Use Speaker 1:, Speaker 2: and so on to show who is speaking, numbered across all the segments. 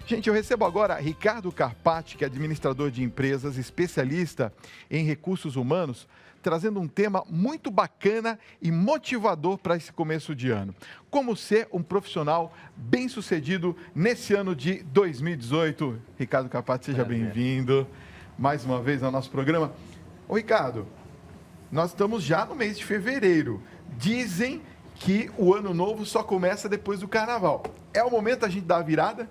Speaker 1: Gente, eu recebo agora Ricardo Carpati, que é administrador de empresas, especialista em recursos humanos, trazendo um tema muito bacana e motivador para esse começo de ano. Como ser um profissional bem-sucedido nesse ano de 2018. Ricardo Carpati, seja bem-vindo mais uma vez ao nosso programa. Ô, Ricardo, nós estamos já no mês de fevereiro. Dizem que o ano novo só começa depois do carnaval. É o momento da gente dar a virada?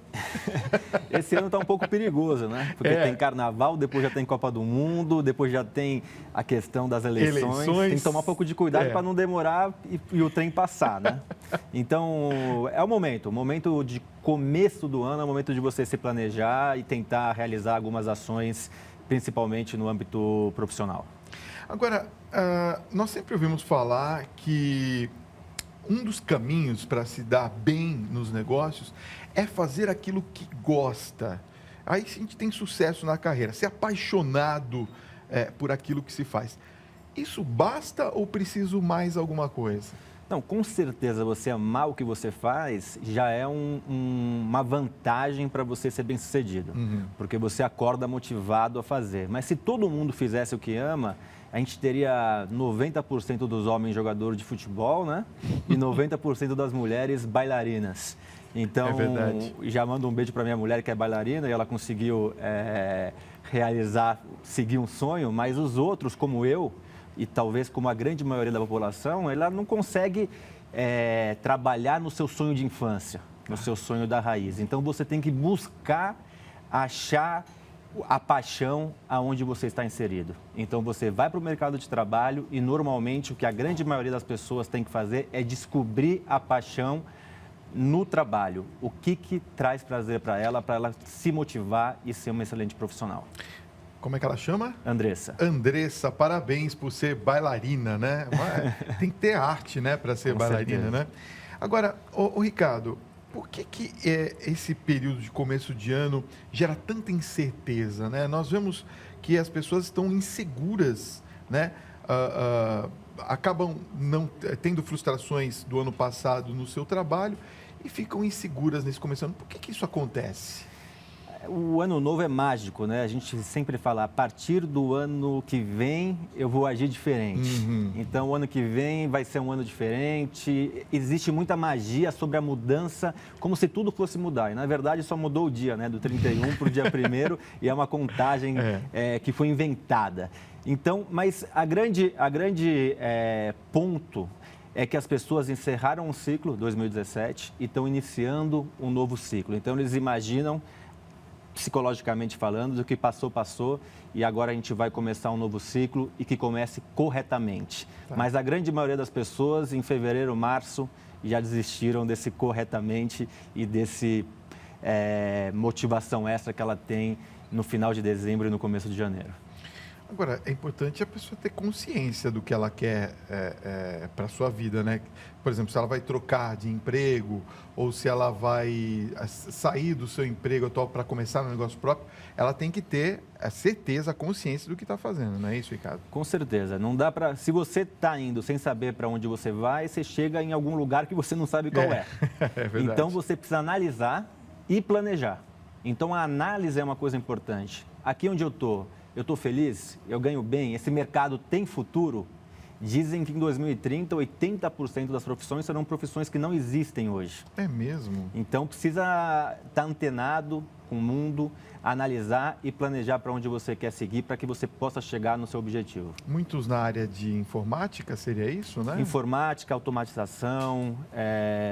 Speaker 2: Esse ano está um pouco perigoso, né? Porque tem carnaval, depois já tem Copa do Mundo, depois já tem a questão das eleições. Tem que tomar um pouco de cuidado para não demorar e o trem passar, né? Então, é o momento de começo do ano, é o momento de você se planejar e tentar realizar algumas ações, principalmente no âmbito profissional.
Speaker 1: Agora, nós sempre ouvimos falar que um dos caminhos para se dar bem nos negócios é fazer aquilo que gosta. Aí a gente tem sucesso na carreira, ser apaixonado por aquilo que se faz. Isso basta ou preciso mais alguma coisa?
Speaker 2: Não, com certeza você amar o que você faz já é uma vantagem para você ser bem-sucedido, porque você acorda motivado a fazer. Mas se todo mundo fizesse o que ama, a gente teria 90% dos homens jogadores de futebol, né? E 90% das mulheres bailarinas. Então, já mando um beijo para minha mulher que é bailarina e ela conseguiu seguir um sonho, mas os outros, como eu, e talvez como a grande maioria da população, ela não consegue trabalhar no seu sonho de infância, no seu sonho da raiz. Então, você tem que buscar achar a paixão aonde você está inserido. Então, você vai para o mercado de trabalho e, normalmente, o que a grande maioria das pessoas tem que fazer é descobrir a paixão no trabalho. O que traz prazer para ela se motivar e ser uma excelente profissional.
Speaker 1: Como é que ela chama?
Speaker 2: Andressa.
Speaker 1: Andressa, parabéns por ser bailarina, né? Tem que ter arte, né, para ser bailarina, né? Agora, ô Ricardo, por que esse período de começo de ano gera tanta incerteza, né? Nós vemos que as pessoas estão inseguras, né? Acabam não tendo frustrações do ano passado no seu trabalho e ficam inseguras nesse começo de ano. Por que isso acontece?
Speaker 2: O ano novo é mágico, né? A gente sempre fala, a partir do ano que vem eu vou agir diferente. Então, o ano que vem vai ser um ano diferente. Existe muita magia sobre a mudança, como se tudo fosse mudar. E, na verdade, só mudou o dia, né? Do 31 para o dia 1º, e é uma contagem que foi inventada. Então, mas a grande ponto é que as pessoas encerraram um ciclo, 2017, e estão iniciando um novo ciclo. Então, eles imaginam, psicologicamente falando, do que passou, passou, e agora a gente vai começar um novo ciclo e que comece corretamente. Mas a grande maioria das pessoas, em fevereiro, março, já desistiram desse corretamente e desse motivação extra que ela tem no final de dezembro e no começo de janeiro.
Speaker 1: Agora, é importante a pessoa ter consciência do que ela quer para a sua vida, né? Por exemplo, se ela vai trocar de emprego ou se ela vai sair do seu emprego atual para começar no negócio próprio, ela tem que ter a certeza, a consciência do que está fazendo, não é isso, Ricardo?
Speaker 2: Com certeza. Não dá para... Se você está indo sem saber para onde você vai, você chega em algum lugar que você não sabe qual é.
Speaker 1: É verdade.
Speaker 2: Então, você precisa analisar e planejar. Então, a análise é uma coisa importante. Aqui onde eu estou feliz, eu ganho bem, esse mercado tem futuro. Dizem que em 2030, 80% das profissões serão profissões que não existem hoje.
Speaker 1: É mesmo?
Speaker 2: Então, precisa estar antenado com o mundo, analisar e planejar para onde você quer seguir para que você possa chegar no seu objetivo.
Speaker 1: Muitos na área de informática, seria isso, né?
Speaker 2: Informática, automatização,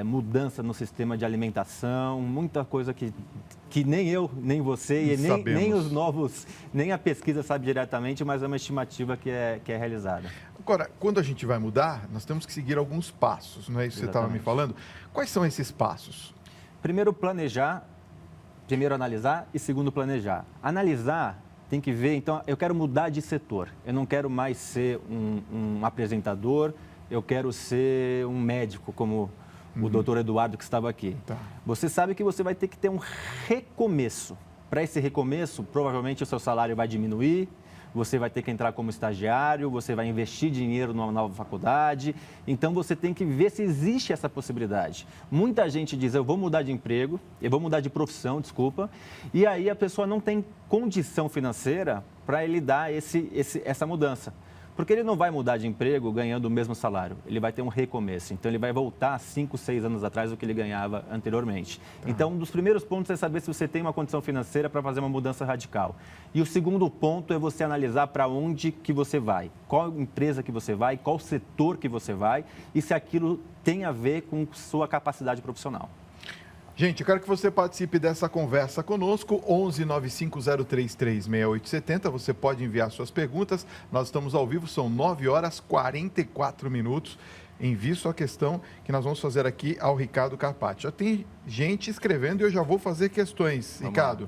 Speaker 2: mudança no sistema de alimentação, muita coisa que nem eu, nem você, e nem os novos, nem a pesquisa sabe diretamente, mas é uma estimativa que é realizada.
Speaker 1: Agora, quando a gente vai mudar, nós temos que seguir alguns passos, não é isso que você estava me falando? Quais são esses passos?
Speaker 2: Primeiro, planejar. Primeiro, analisar e segundo, planejar. Analisar, tem que ver, então, eu quero mudar de setor. Eu não quero mais ser um apresentador, eu quero ser um médico, como o doutor Eduardo que estava aqui.
Speaker 1: Tá.
Speaker 2: Você sabe que você vai ter que ter um recomeço. Para esse recomeço, provavelmente o seu salário vai diminuir, você vai ter que entrar como estagiário, você vai investir dinheiro numa nova faculdade. Então, você tem que ver se existe essa possibilidade. Muita gente diz, eu vou mudar de emprego, eu vou mudar de profissão, desculpa, e aí a pessoa não tem condição financeira para ele dar essa mudança. Porque ele não vai mudar de emprego ganhando o mesmo salário, ele vai ter um recomeço. Então, ele vai voltar 5, 6 anos atrás do que ele ganhava anteriormente. Então, um dos primeiros pontos é saber se você tem uma condição financeira para fazer uma mudança radical. E o segundo ponto é você analisar para onde que você vai, qual empresa que você vai, qual setor que você vai e se aquilo tem a ver com sua capacidade profissional.
Speaker 1: Gente, eu quero que você participe dessa conversa conosco, 11 9503 6870. Você pode enviar suas perguntas. Nós estamos ao vivo, são 9 horas 44 minutos. Envie sua questão que nós vamos fazer aqui ao Ricardo Carpati. Já tem gente escrevendo e eu já vou fazer questões, Ricardo.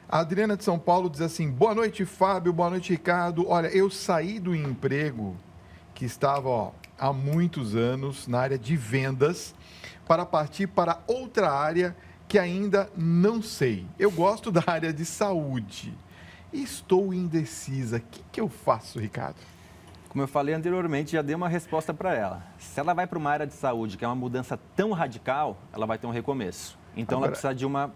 Speaker 1: A Adriana de São Paulo diz assim, boa noite, Fábio, boa noite, Ricardo. Olha, eu saí do emprego que estava há muitos anos na área de vendas para partir para outra área que ainda não sei. Eu gosto da área de saúde e estou indecisa. O que eu faço, Ricardo?
Speaker 2: Como eu falei anteriormente, já dei uma resposta para ela. Se ela vai para uma área de saúde que é uma mudança tão radical, ela vai ter um recomeço. Então, ela precisa de uma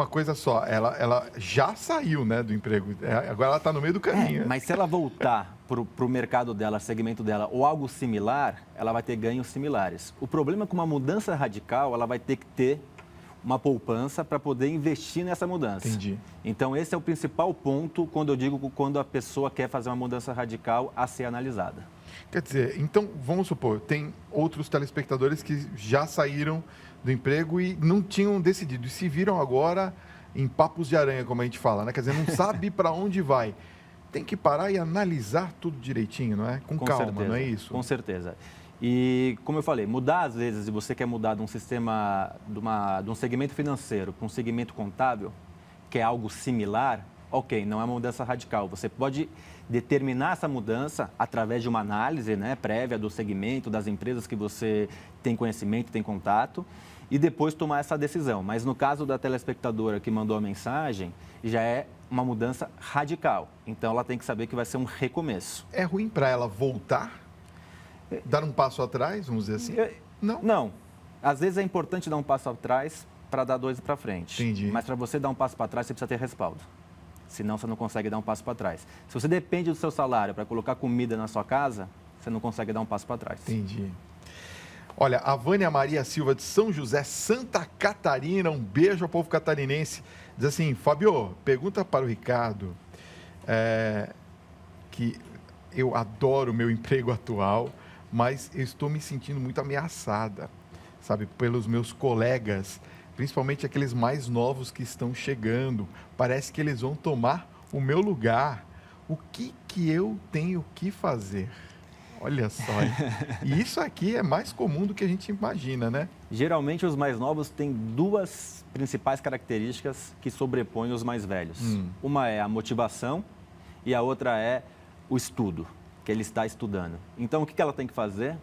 Speaker 1: coisa só, ela já saiu, né, do emprego, agora ela está no meio do caminho.
Speaker 2: Mas se ela voltar para o mercado dela, segmento dela, ou algo similar, ela vai ter ganhos similares. O problema é que uma mudança radical, ela vai ter que ter uma poupança para poder investir nessa mudança.
Speaker 1: Entendi.
Speaker 2: Então, esse é o principal ponto quando eu digo quando a pessoa quer fazer uma mudança radical a ser analisada.
Speaker 1: Quer dizer, então, vamos supor, tem outros telespectadores que já saíram do emprego e não tinham decidido, e se viram agora em papos de aranha, como a gente fala, né? Quer dizer, não sabe para onde vai. Tem que parar e analisar tudo direitinho, não é? Com calma,
Speaker 2: certeza,
Speaker 1: não é isso?
Speaker 2: Com certeza. E, como eu falei, mudar às vezes, se você quer mudar de um sistema, de um segmento financeiro para um segmento contábil, que é algo similar, ok, não é uma mudança radical. Você pode determinar essa mudança através de uma análise, né, prévia do segmento, das empresas que você tem conhecimento, tem contato, e depois tomar essa decisão. Mas no caso da telespectadora que mandou a mensagem, já é uma mudança radical. Então, ela tem que saber que vai ser um recomeço.
Speaker 1: É ruim para ela voltar? Dar um passo atrás, vamos dizer assim? Não.
Speaker 2: Não. Às vezes é importante dar um passo atrás para dar 2 para frente.
Speaker 1: Entendi.
Speaker 2: Mas para você dar um passo para trás, você precisa ter respaldo. Senão, você não consegue dar um passo para trás. Se você depende do seu salário para colocar comida na sua casa, você não consegue dar um passo para trás.
Speaker 1: Entendi. Olha, a Vânia Maria Silva de São José, Santa Catarina, um beijo ao povo catarinense. Diz assim, Fábio, pergunta para o Ricardo que eu adoro o meu emprego atual, mas eu estou me sentindo muito ameaçada, sabe, pelos meus colegas, principalmente aqueles mais novos que estão chegando. Parece que eles vão tomar o meu lugar. O que eu tenho que fazer? Olha só, e isso aqui é mais comum do que a gente imagina, né?
Speaker 2: Geralmente, os mais novos têm 2 principais características que sobrepõem os mais velhos. Uma é a motivação e a outra é o estudo, que ele está estudando. Então, o que ela tem que fazer?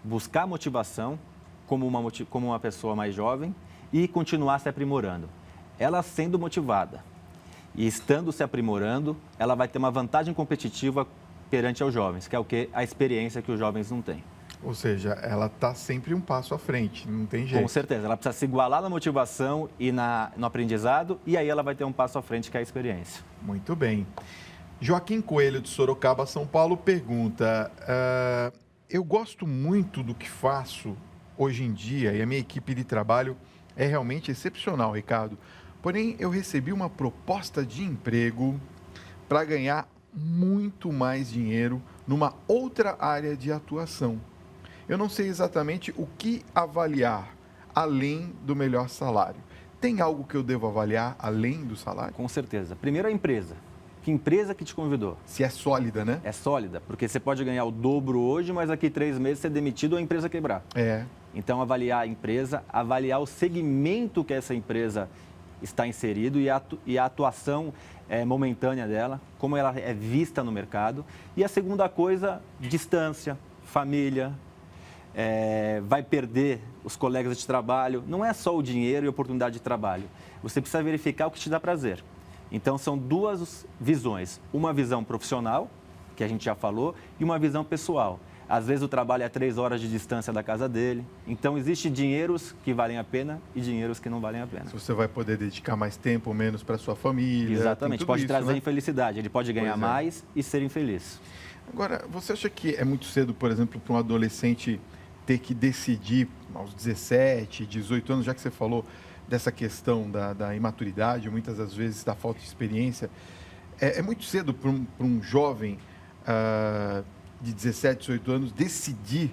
Speaker 2: Buscar motivação como uma pessoa mais jovem e continuar se aprimorando. Ela sendo motivada e estando se aprimorando, ela vai ter uma vantagem competitiva perante aos jovens, que é o que? A experiência que os jovens não têm.
Speaker 1: Ou seja, ela está sempre um passo à frente, não tem jeito.
Speaker 2: Com certeza, ela precisa se igualar na motivação e no aprendizado, e aí ela vai ter um passo à frente, que é a experiência.
Speaker 1: Muito bem. Joaquim Coelho, de Sorocaba, São Paulo, pergunta, eu gosto muito do que faço hoje em dia e a minha equipe de trabalho é realmente excepcional, Ricardo. Porém, eu recebi uma proposta de emprego para ganhar muito mais dinheiro numa outra área de atuação. Eu não sei exatamente o que avaliar além do melhor salário. Tem algo que eu devo avaliar além do salário?
Speaker 2: Com certeza. Primeiro, a empresa. Que empresa que te convidou?
Speaker 1: Se é sólida, né?
Speaker 2: É sólida, porque você pode ganhar o dobro hoje, mas daqui 3 meses ser demitido ou a empresa quebrar. Então, avaliar a empresa, avaliar o segmento que essa empresa está inserido e a atuação momentânea dela, como ela é vista no mercado. E a segunda coisa, distância, família, vai perder os colegas de trabalho. Não é só o dinheiro e a oportunidade de trabalho. Você precisa verificar o que te dá prazer. Então, são duas visões. Uma visão profissional, que a gente já falou, e uma visão pessoal. Às vezes o trabalho é 3 horas de distância da casa dele. Então, existem dinheiros que valem a pena e dinheiros que não valem a pena.
Speaker 1: Se você vai poder dedicar mais tempo ou menos para sua família.
Speaker 2: Exatamente, pode
Speaker 1: isso,
Speaker 2: trazer
Speaker 1: né?
Speaker 2: infelicidade. Ele pode ganhar mais e ser infeliz.
Speaker 1: Agora, você acha que é muito cedo, por exemplo, para um adolescente ter que decidir aos 17, 18 anos, já que você falou dessa questão da imaturidade, muitas das vezes da falta de experiência, é muito cedo para um jovem de 17, 18 anos decidir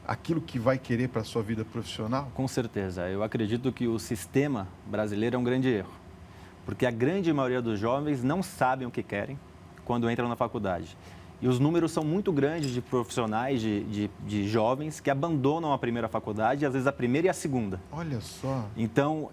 Speaker 1: aquilo que vai querer para a sua vida profissional?
Speaker 2: Com certeza. Eu acredito que o sistema brasileiro é um grande erro, porque a grande maioria dos jovens não sabem o que querem quando entram na faculdade. E os números são muito grandes de profissionais, de jovens que abandonam a primeira faculdade, às vezes a primeira e a segunda.
Speaker 1: Olha só.
Speaker 2: Então,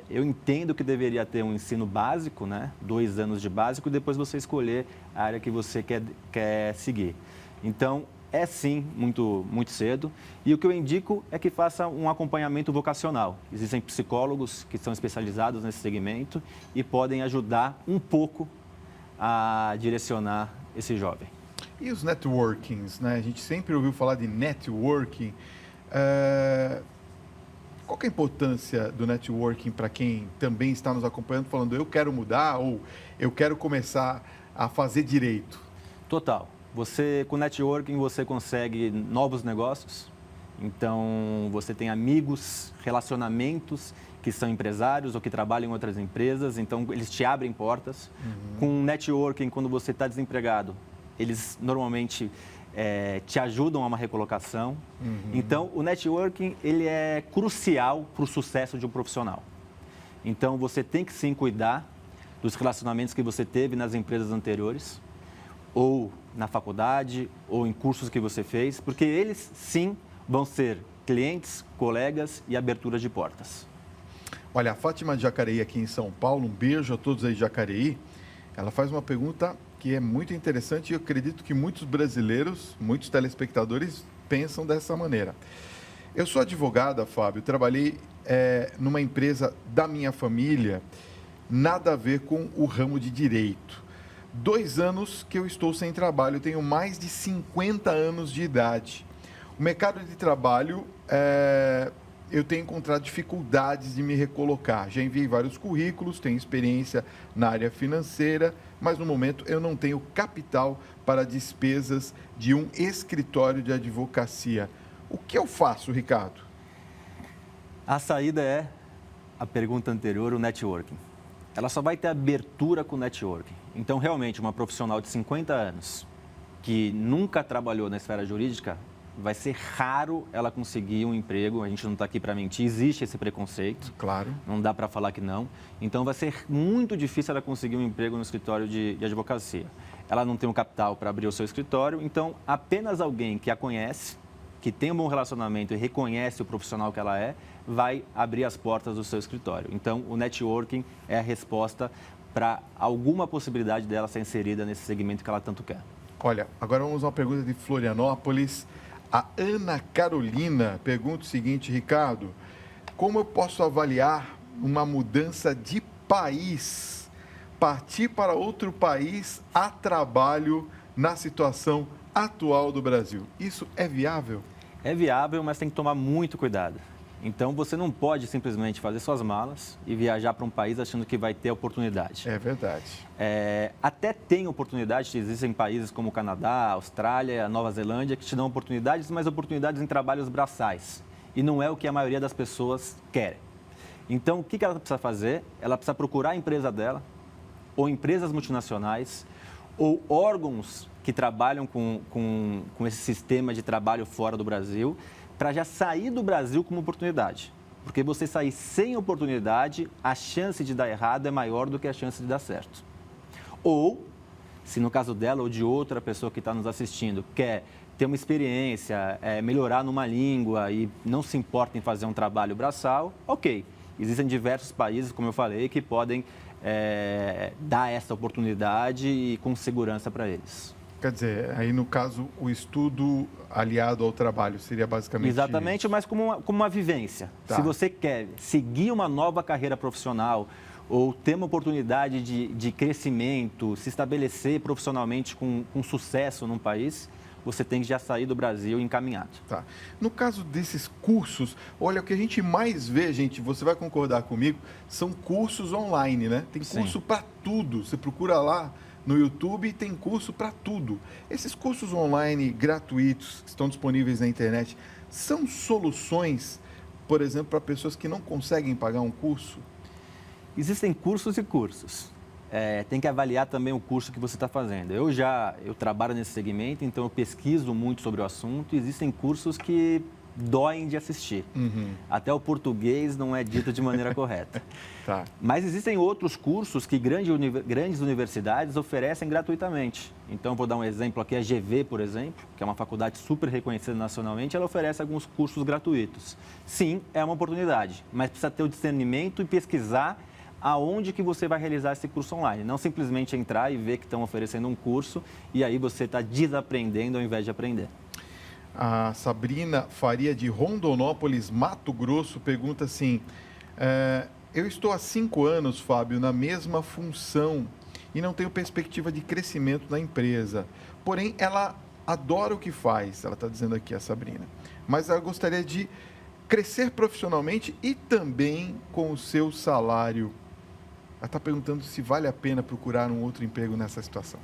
Speaker 2: eu entendo que deveria ter um ensino básico, né? 2 anos de básico, e depois você escolher a área que você quer seguir. Então, é sim muito, muito cedo. E o que eu indico é que faça um acompanhamento vocacional. Existem psicólogos que são especializados nesse segmento e podem ajudar um pouco a direcionar esse jovem.
Speaker 1: E os networkings, né? A gente sempre ouviu falar de networking. Qual que é a importância do networking para quem também está nos acompanhando, falando eu quero mudar ou eu quero começar a fazer direito?
Speaker 2: Total. Com networking, você consegue novos negócios. Então, você tem amigos, relacionamentos que são empresários ou que trabalham em outras empresas. Então, eles te abrem portas. Com networking, quando você está desempregado, eles normalmente te ajudam a uma recolocação. Então, o networking ele é crucial para o sucesso de um profissional. Então, você tem que sim cuidar dos relacionamentos que você teve nas empresas anteriores, ou na faculdade, ou em cursos que você fez, porque eles sim vão ser clientes, colegas e aberturas de portas.
Speaker 1: Olha, a Fátima de Jacareí aqui em São Paulo, um beijo a todos aí de Jacareí. Ela faz uma pergunta que é muito interessante e eu acredito que muitos brasileiros, muitos telespectadores pensam dessa maneira. Eu sou advogada, Fábio, trabalhei numa empresa da minha família, nada a ver com o ramo de direito. 2 anos que eu estou sem trabalho, tenho mais de 50 anos de idade. O mercado de trabalho, eu tenho encontrado dificuldades de me recolocar. Já enviei vários currículos, tenho experiência na área financeira, mas no momento eu não tenho capital para despesas de um escritório de advocacia. O que eu faço, Ricardo?
Speaker 2: A saída é a pergunta anterior, o networking. Ela só vai ter abertura com o networking. Então, realmente, uma profissional de 50 anos que nunca trabalhou na esfera jurídica, vai ser raro ela conseguir um emprego. A gente não está aqui para mentir, existe esse preconceito.
Speaker 1: Claro.
Speaker 2: Não dá para falar que não. Então, vai ser muito difícil ela conseguir um emprego no escritório de advocacia. Ela não tem um capital para abrir o seu escritório, então, apenas alguém que a conhece, que tem um bom relacionamento e reconhece o profissional que ela é, vai abrir as portas do seu escritório. Então, o networking é a resposta para alguma possibilidade dela ser inserida nesse segmento que ela tanto quer.
Speaker 1: Olha, agora vamos a uma pergunta de Florianópolis. A Ana Carolina pergunta o seguinte, Ricardo, como eu posso avaliar uma mudança de país, partir para outro país a trabalho na situação atual do Brasil? Isso é viável?
Speaker 2: É viável, mas tem que tomar muito cuidado. Então, você não pode simplesmente fazer suas malas e viajar para um país achando que vai ter oportunidade.
Speaker 1: É verdade.
Speaker 2: Até tem oportunidade, existem países como o Canadá, a Austrália, a Nova Zelândia, que te dão oportunidades, mas oportunidades em trabalhos braçais. E não é o que a maioria das pessoas quer. Então, o que ela precisa fazer? Ela precisa procurar a empresa dela, ou empresas multinacionais, ou órgãos que trabalham com esse sistema de trabalho fora do Brasil, para já sair do Brasil como oportunidade. Porque você sair sem oportunidade, a chance de dar errado é maior do que a chance de dar certo. Ou, se no caso dela ou de outra pessoa que está nos assistindo, quer ter uma experiência, melhorar numa língua e não se importa em fazer um trabalho braçal, ok. Existem diversos países, como eu falei, que podem dar essa oportunidade e com segurança para eles.
Speaker 1: Quer dizer, aí no caso, o estudo aliado ao trabalho seria basicamente
Speaker 2: Exatamente,
Speaker 1: isso.
Speaker 2: Mas como uma vivência.
Speaker 1: Tá.
Speaker 2: Se você quer seguir uma nova carreira profissional ou ter uma oportunidade de crescimento, se estabelecer profissionalmente com sucesso num país, você tem que já sair do Brasil encaminhado.
Speaker 1: Tá. No caso desses cursos, olha, o que a gente mais vê, gente, você vai concordar comigo, são cursos online, né? Tem curso para tudo. Você procura lá no YouTube e tem curso para tudo. Esses cursos online gratuitos que estão disponíveis na internet são soluções, por exemplo, para pessoas que não conseguem pagar um curso?
Speaker 2: Existem cursos e cursos. Tem que avaliar também o curso que você está fazendo. Eu trabalho nesse segmento, então eu pesquiso muito sobre o assunto. Existem cursos que doem de assistir. Até o português não é dito de maneira correta.
Speaker 1: Tá.
Speaker 2: Mas existem outros cursos que grandes universidades oferecem gratuitamente. Então, vou dar um exemplo aqui, a GV, por exemplo, que é uma faculdade super reconhecida nacionalmente, ela oferece alguns cursos gratuitos. Sim, é uma oportunidade, mas precisa ter o discernimento e pesquisar aonde que você vai realizar esse curso online. Não simplesmente entrar e ver que estão oferecendo um curso e aí você está desaprendendo ao invés de aprender.
Speaker 1: A Sabrina Faria, de Rondonópolis, Mato Grosso, pergunta assim, eu estou há 5 anos, Fábio, na mesma função e não tenho perspectiva de crescimento na empresa. Porém, ela adora o que faz, ela está dizendo aqui, a Sabrina. Mas ela gostaria de crescer profissionalmente e também com o seu salário. Ela está perguntando se vale a pena procurar um outro emprego nessa situação.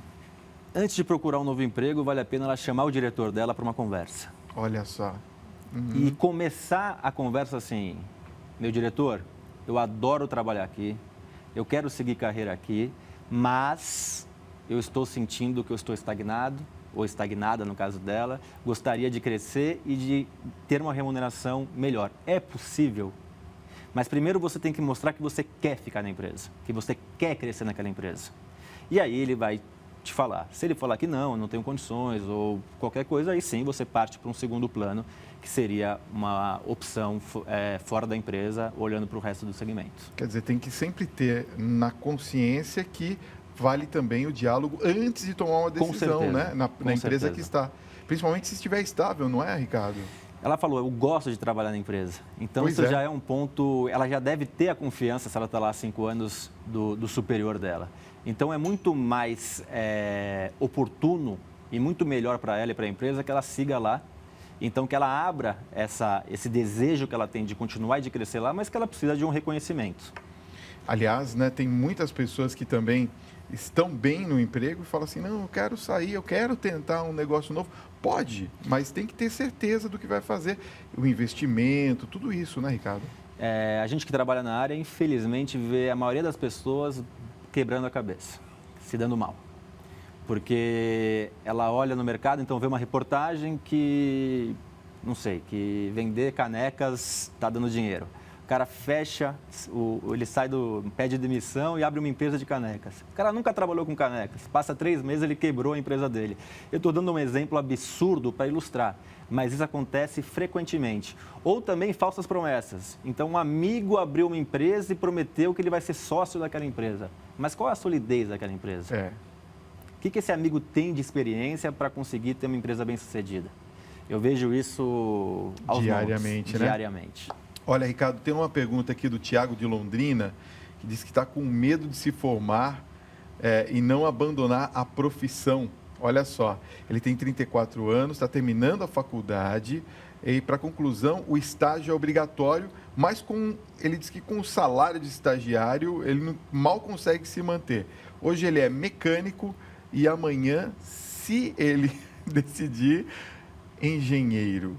Speaker 2: Antes de procurar um novo emprego, vale a pena ela chamar o diretor dela para uma conversa.
Speaker 1: Olha só.
Speaker 2: E começar a conversa assim, meu diretor, eu adoro trabalhar aqui, eu quero seguir carreira aqui, mas eu estou sentindo que eu estou estagnado, ou estagnada no caso dela, gostaria de crescer e de ter uma remuneração melhor. É possível? Mas primeiro você tem que mostrar que você quer ficar na empresa, que você quer crescer naquela empresa. E aí ele vai te falar. Se ele falar que não tenho condições ou qualquer coisa, aí sim você parte para um segundo plano, que seria uma opção fora da empresa, olhando para o resto do segmento.
Speaker 1: Quer dizer, tem que sempre ter na consciência que vale também o diálogo antes de tomar uma decisão, né? Na empresa que está. Principalmente se estiver estável, não é, Ricardo?
Speaker 2: Ela falou, eu gosto de trabalhar na empresa. Então,
Speaker 1: Pois
Speaker 2: isso já é um ponto... Ela já deve ter a confiança, se ela está lá há 5 anos, do superior dela. Então, é muito mais oportuno e muito melhor para ela e para a empresa que ela siga lá. Então, que ela abra esse desejo que ela tem de continuar e de crescer lá, mas que ela precisa de um reconhecimento.
Speaker 1: Aliás, né, tem muitas pessoas que também estão bem no emprego e falam assim, não, eu quero sair, eu quero tentar um negócio novo. Pode, mas tem que ter certeza do que vai fazer. O investimento, tudo isso, né, Ricardo?
Speaker 2: A gente que trabalha na área, infelizmente, vê a maioria das pessoas quebrando a cabeça, se dando mal. Porque ela olha no mercado, então vê uma reportagem que, não sei, que vender canecas está dando dinheiro. O cara fecha, ele pede demissão e abre uma empresa de canecas. O cara nunca trabalhou com canecas. Passa 3 meses, ele quebrou a empresa dele. Eu estou dando um exemplo absurdo para ilustrar, mas isso acontece frequentemente. Ou também falsas promessas. Então, um amigo abriu uma empresa e prometeu que ele vai ser sócio daquela empresa. Mas qual é a solidez daquela empresa? O que esse amigo tem de experiência para conseguir ter uma empresa bem-sucedida? Eu vejo isso
Speaker 1: diariamente, né?
Speaker 2: Diariamente.
Speaker 1: Olha, Ricardo, tem uma pergunta aqui do Tiago de Londrina, que diz que está com medo de se formar e não abandonar a profissão. Olha só, ele tem 34 anos, está terminando a faculdade e, para conclusão, o estágio é obrigatório, mas ele diz que com o salário de estagiário ele mal consegue se manter. Hoje ele é mecânico e amanhã, se ele decidir, engenheiro.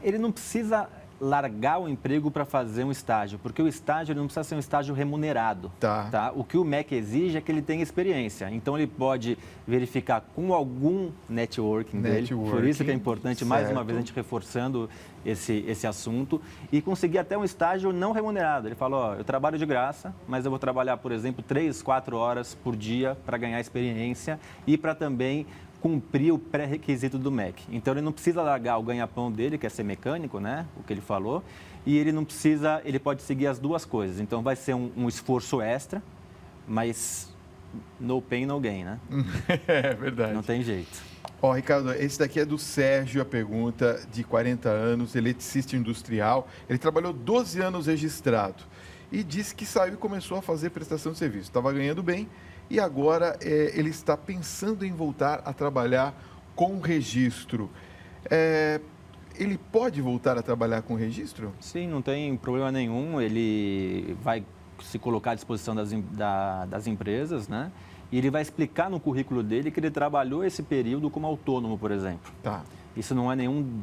Speaker 2: Ele não precisa largar o emprego para fazer um estágio, porque o estágio ele não precisa ser um estágio remunerado. Tá? O que o MEC exige é que ele tenha experiência. Então, ele pode verificar com algum networking dele, por isso que é importante, certo, mais uma vez, a gente reforçando esse assunto, e conseguir até um estágio não remunerado. Ele fala, eu trabalho de graça, mas eu vou trabalhar, por exemplo, 3, 4 horas por dia para ganhar experiência e para também cumprir o pré-requisito do MEC. Então, ele não precisa largar o ganha-pão dele, que é ser mecânico, né? O que ele falou, e ele pode seguir as duas coisas. Então, vai ser um esforço extra, mas no pain, no gain, né?
Speaker 1: É verdade.
Speaker 2: Não tem jeito.
Speaker 1: Ricardo, esse daqui é do Sérgio, a pergunta, de 40 anos, eletricista industrial. Ele trabalhou 12 anos registrado e disse que saiu e começou a fazer prestação de serviço. Estava ganhando bem e agora ele está pensando em voltar a trabalhar com registro. Ele pode voltar a trabalhar com registro?
Speaker 2: Sim, não tem problema nenhum. Ele vai se colocar à disposição das empresas, né? E ele vai explicar no currículo dele que ele trabalhou esse período como autônomo, por exemplo.
Speaker 1: Tá.
Speaker 2: Isso não é nenhum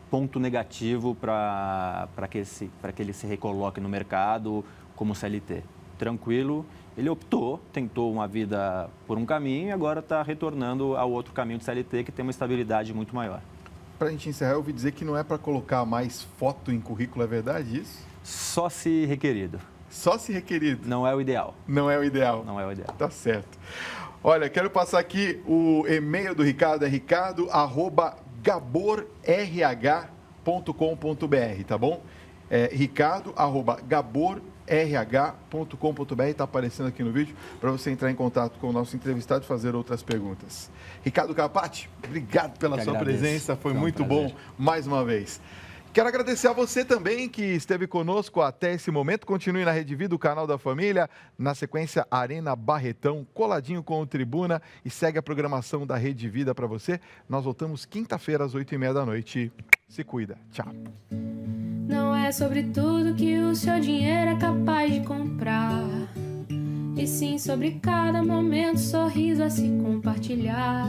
Speaker 2: ponto negativo para que ele se recoloque no mercado como CLT. Tranquilo, ele tentou uma vida por um caminho e agora está retornando ao outro caminho de CLT que tem uma estabilidade muito maior.
Speaker 1: Para a gente encerrar, eu ouvi dizer que não é para colocar mais foto em currículo, é verdade isso?
Speaker 2: Só se requerido.
Speaker 1: Só se requerido?
Speaker 2: Não é o ideal.
Speaker 1: Não é o ideal?
Speaker 2: Não é o ideal.
Speaker 1: Tá certo. Olha, quero passar aqui o e-mail do Ricardo, é ricardo@gaborrh.com.br, tá bom? ricardo@gaborrh.com.br, está aparecendo aqui no vídeo, para você entrar em contato com o nosso entrevistado e fazer outras perguntas. Ricardo Carpati, obrigado pela sua presença, foi muito bom mais uma vez. Quero agradecer a você também que esteve conosco até esse momento. Continue na Rede Vida, o canal da família. Na sequência, Arena Barretão, coladinho com o Tribuna. E segue a programação da Rede Vida para você. Nós voltamos quinta-feira às 8h30 da noite. Se cuida. Tchau.
Speaker 3: Não é sobre tudo que o seu dinheiro é capaz de comprar, e sim sobre cada momento, sorriso a se compartilhar.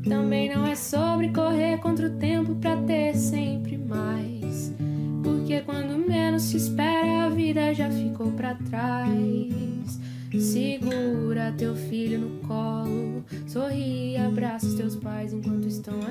Speaker 3: Também não é sobre correr contra o tempo pra ter sempre mais, porque quando menos se espera a vida já ficou pra trás. Segura teu filho no colo, sorri e abraça os teus pais enquanto estão aqui.